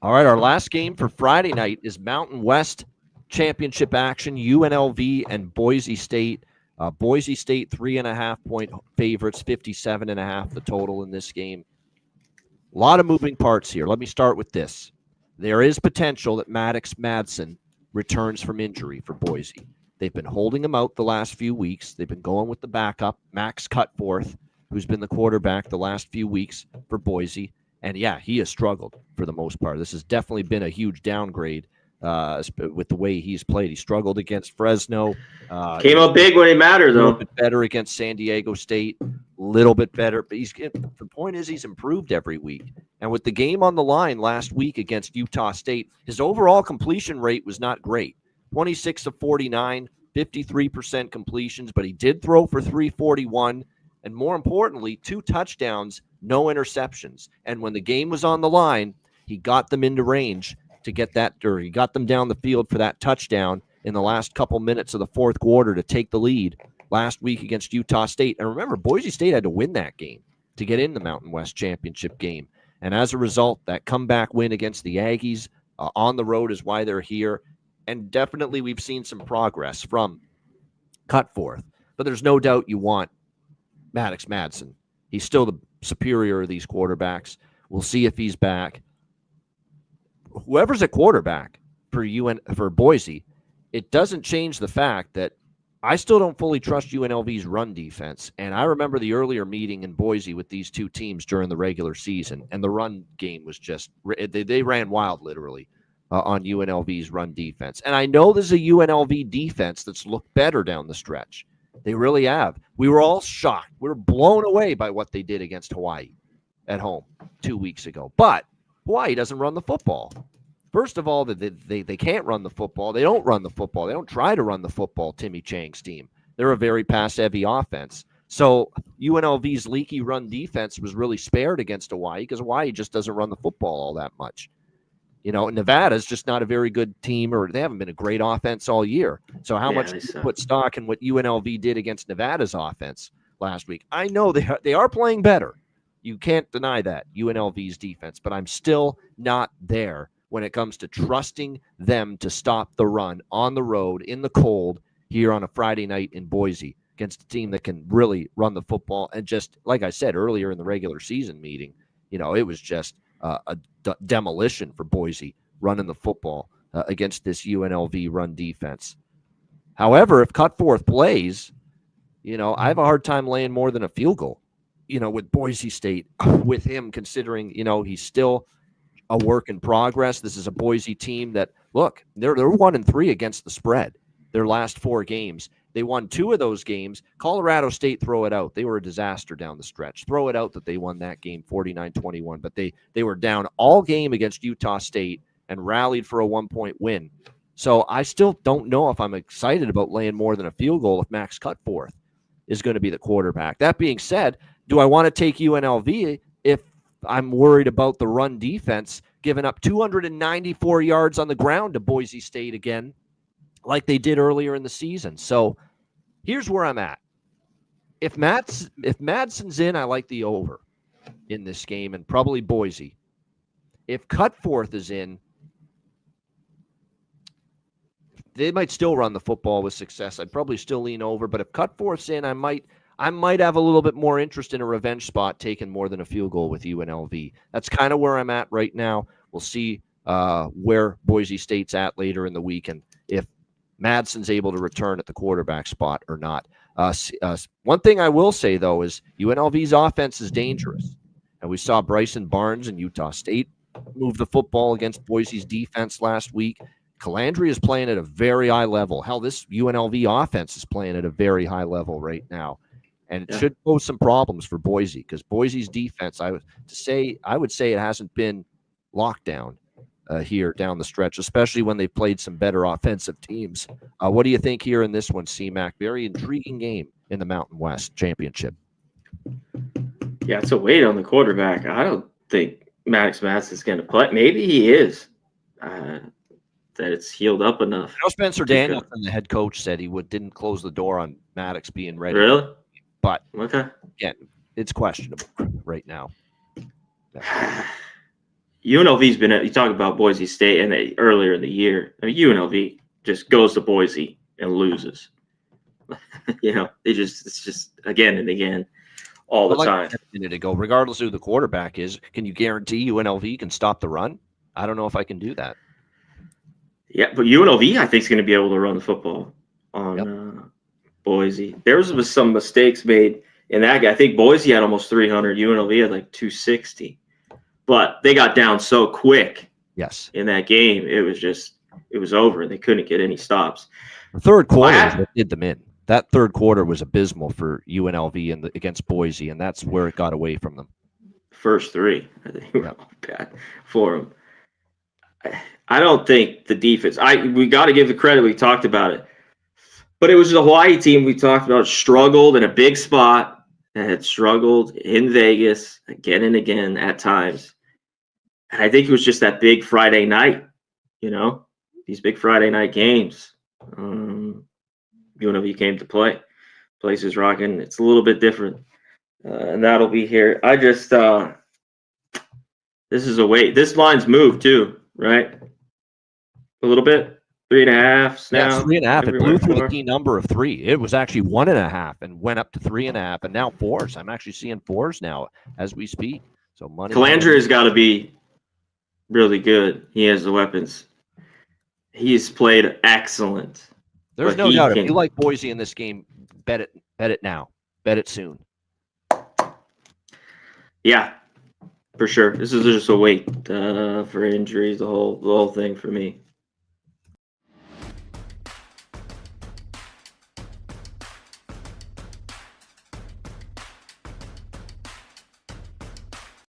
All right, our last game for Friday night is Mountain West Championship action, UNLV and Boise State. Boise State 3.5-point favorites, 57.5 the total in this game. A lot of moving parts here. Let me start with this. There is potential that Maddox Madsen returns from injury for Boise. They've been holding him out the last few weeks. They've been going with the backup, Max Cutforth, who's been the quarterback the last few weeks for Boise. And, yeah, he has struggled for the most part. This has definitely been a huge downgrade with the way he's played. He struggled against Fresno. Came up big when it mattered, though. A little bit better against San Diego State. A little bit better. But the point is he's improved every week. And with the game on the line last week against Utah State, his overall completion rate was not great. 26 of 49, 53% completions, but he did throw for 341. And more importantly, 2 touchdowns, no interceptions. And when the game was on the line, he got them into range to get that, or he got them down the field for that touchdown in the last couple minutes of the fourth quarter to take the lead last week against Utah State. And remember, Boise State had to win that game to get in the Mountain West Championship game. And as a result, that comeback win against the Aggies on the road is why they're here. And definitely we've seen some progress from Cutforth. But there's no doubt you want Maddox Madsen. He's still the superior of these quarterbacks. We'll see if he's back. Whoever's at quarterback for Boise, it doesn't change the fact that I still don't fully trust UNLV's run defense. And I remember the earlier meeting in Boise with these two teams during the regular season, and the run game was just they ran wild, literally, on UNLV's run defense. And I know there's a UNLV defense that's looked better down the stretch. They really have. We were all shocked. We were blown away by what they did against Hawaii at home 2 weeks ago. But Hawaii doesn't run the football. First of all, they can't run the football. They don't run the football. They don't try to run the football, Timmy Chang's team. They're a very pass-heavy offense. So UNLV's leaky run defense was really spared against Hawaii because Hawaii just doesn't run the football all that much. You know, Nevada's just not a very good team, or they haven't been a great offense all year. So how much do you put stock in what UNLV did against Nevada's offense last week? I know they are playing better. You can't deny that, UNLV's defense, but I'm still not there when it comes to trusting them to stop the run on the road in the cold here on a Friday night in Boise against a team that can really run the football. And just like I said earlier in the regular season meeting, you know, it was just a demolition for Boise running the football against this UNLV run defense. However, if Cutforth plays, you know, I have a hard time laying more than a field goal, you know, with Boise State, with him considering, you know, he's still a work in progress. This is a Boise team that, look, they're 1-3 against the spread their last 4 games. They won 2 of those games. Colorado State, throw it out. They were a disaster down the stretch. Throw it out that they won that game 49-21, but they were down all game against Utah State and rallied for a 1-point win. So I still don't know if I'm excited about laying more than a field goal if Max Cutforth is going to be the quarterback. That being said, do I want to take UNLV if I'm worried about the run defense giving up 294 yards on the ground to Boise State again, like they did earlier in the season? So here's where I'm at. If Madsen's in, I like the over in this game and probably Boise. If Cutforth is in, they might still run the football with success. I'd probably still lean over, but if Cutforth's in, I might have a little bit more interest in a revenge spot taking more than a field goal with UNLV. That's kind of where I'm at right now. We'll see where Boise State's at later in the week and if Madsen's able to return at the quarterback spot or not. One thing I will say, though, is UNLV's offense is dangerous. And we saw Bryson Barnes and Utah State move the football against Boise's defense last week. Calandria is playing at a very high level. Hell, this UNLV offense is playing at a very high level right now. And it should pose some problems for Boise because Boise's defense, I would say it hasn't been locked down here down the stretch, especially when they've played some better offensive teams. What do you think here in this one, C-Mac? Very intriguing game in the Mountain West Championship. Yeah, it's a weight on the quarterback. I don't think Maddox Madsen is going to play. Maybe he is. That it's healed up enough. You know, Spencer Danielson, the head coach, said he didn't close the door on Maddox being ready. Really? But okay, again, it's questionable right now. UNLV's been, you talk about Boise State and earlier in the year. I mean, UNLV just goes to Boise and loses. It's just again and again all the But like I time. said a minute ago, regardless of who the quarterback is, can you guarantee UNLV can stop the run? I don't know if I can do that. Yeah, but UNLV, I think, is going to be able to run the football on Boise. There was some mistakes made in that game. I think Boise had almost 300. UNLV had like 260. But they got down so quick Yes. in that game. It was over. They couldn't get any stops. The third quarter was what did them in. That third quarter was abysmal for UNLV against Boise, and that's where it got away from them. First three, I think, were all bad for them. I don't think the defense. We got to give the credit. We talked about it, but it was the Hawaii team we talked about struggled in a big spot and had struggled in Vegas again and again at times. And I think it was just that big Friday night. These big Friday night games. UNLV came to play. Place is rocking. It's a little bit different, and that'll be here. I just this is a wait. This line's moved too, right? A little bit, 3.5 now. Yeah, 3.5. It blew through the key number of 3. It was actually 1.5 and went up to 3.5, and now 4s. I'm actually seeing 4s now as we speak. So money. Calandra has got to be really good. He has the weapons. He's played excellent. There's no doubt. If you like Boise in this game, bet it now. Bet it soon. Yeah, for sure. This is just a wait for injuries. The whole thing for me.